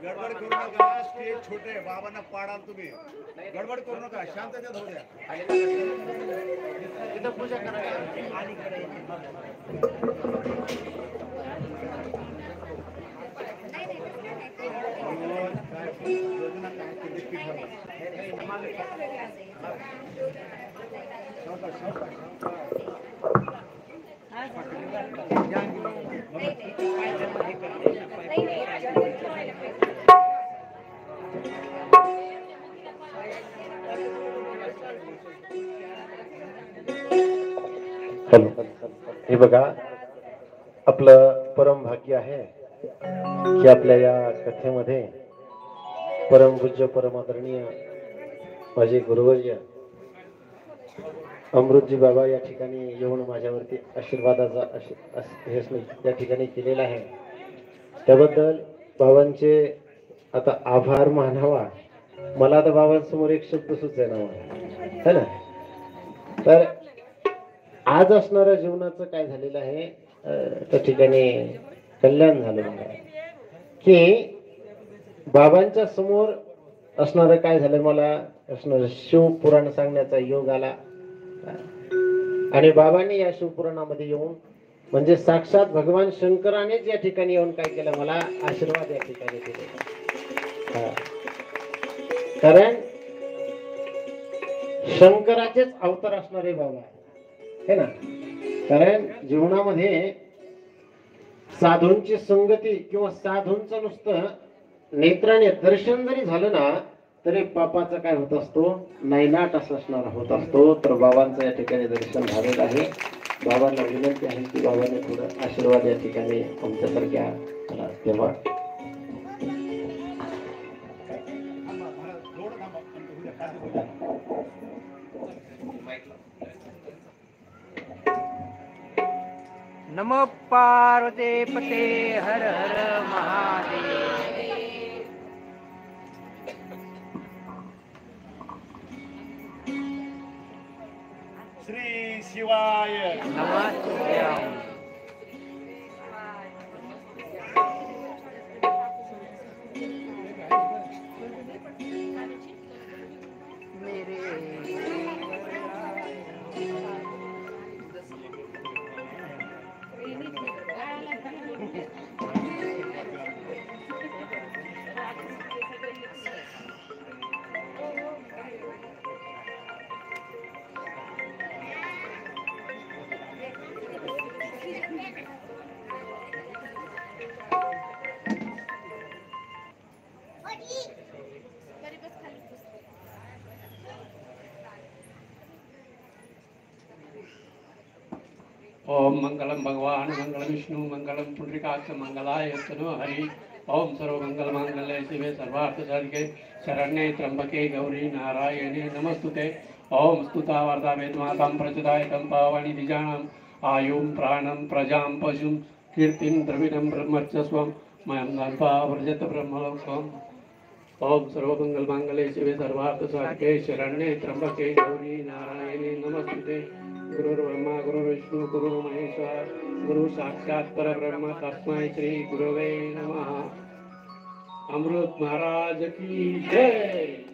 गडबड करू नका, स्टेज छोटे बाबांना पाडाल तुम्ही. गडबड करू नका, शांततेत होऊ द्या. इथं पूजा करायला हॅलो, हे बघा, आपलं परम भाग्य आहे की आपल्या या कथेमध्ये परमपूज्य परमादरणीय माझे गुरुवर्य अमृतजी बाबा या ठिकाणी येऊन माझ्यावरती आशीर्वादाचा या ठिकाणी केलेला आहे. त्याबद्दल बाबांचे आता आभार मानावा. मला आता बाबांसमोर एक शब्द सुचेना है ना. तर आज असणाऱ्या जीवनाचं काय झालेलं आहे, त्या ठिकाणी कल्याण झालं मला की बाबांच्या समोर असणारं काय झालं, मला असणारं शिवपुराण सांगण्याचा योग आला. आणि बाबांनी या शिवपुराणामध्ये येऊन म्हणजे साक्षात भगवान शंकरानेच या ठिकाणी येऊन काय केलं, मला आशीर्वाद या ठिकाणी दिले. कारण शंकराचेच अवतार असणारे बाबा है ना. कारण जीवनामध्ये साधूंची संगती किंवा साधूंचं नुसतं नेत्राने दर्शन जरी झालं ना तरी पापाचा काय होत असतो, नायनाट असणार होत असतो. तर बाबांचं या ठिकाणी दर्शन झालेलं आहे. बाबांना विनंती आहे की बाबांनी थोडं आशीर्वाद या ठिकाणी आमच्यासारख्या तेव्हा नमो पार्वती पते हर हर महादेव. श्री शिवाय नमः शिवाय. ओम मंगलम भगवान मंगल विष्णु मंगलम पुंडरीकाक्ष मंगलाय तनो हरि. ओम सर्व मंगल मांगल्ये शिवे सर्वार्थ साधिके शरण्ये त्र्यंबके गौरी नारायणे नमस्तुते. ओम स्तुता वरदा वेदमातां प्रचोदयातं पावनी बीजानां आयुं प्राणं प्रजां पशुं कीर्तिं द्रविणं ब्रह्मचस्वं मयं गणपा व्रजत ब्रह्मलोकम्. ओम सर्व मंगल मांगल्ये शिवे सर्वार्थ साधिके शरण्ये त्र्यंबके गौरी नारायणे नमस्तुते. गुरु ब्रह्मा गुरु विष्णु गुरु महेश्वर गुरु साक्षात परब्रह्म तस्मै श्री गुरवे नमः. अमृत महाराज की जय.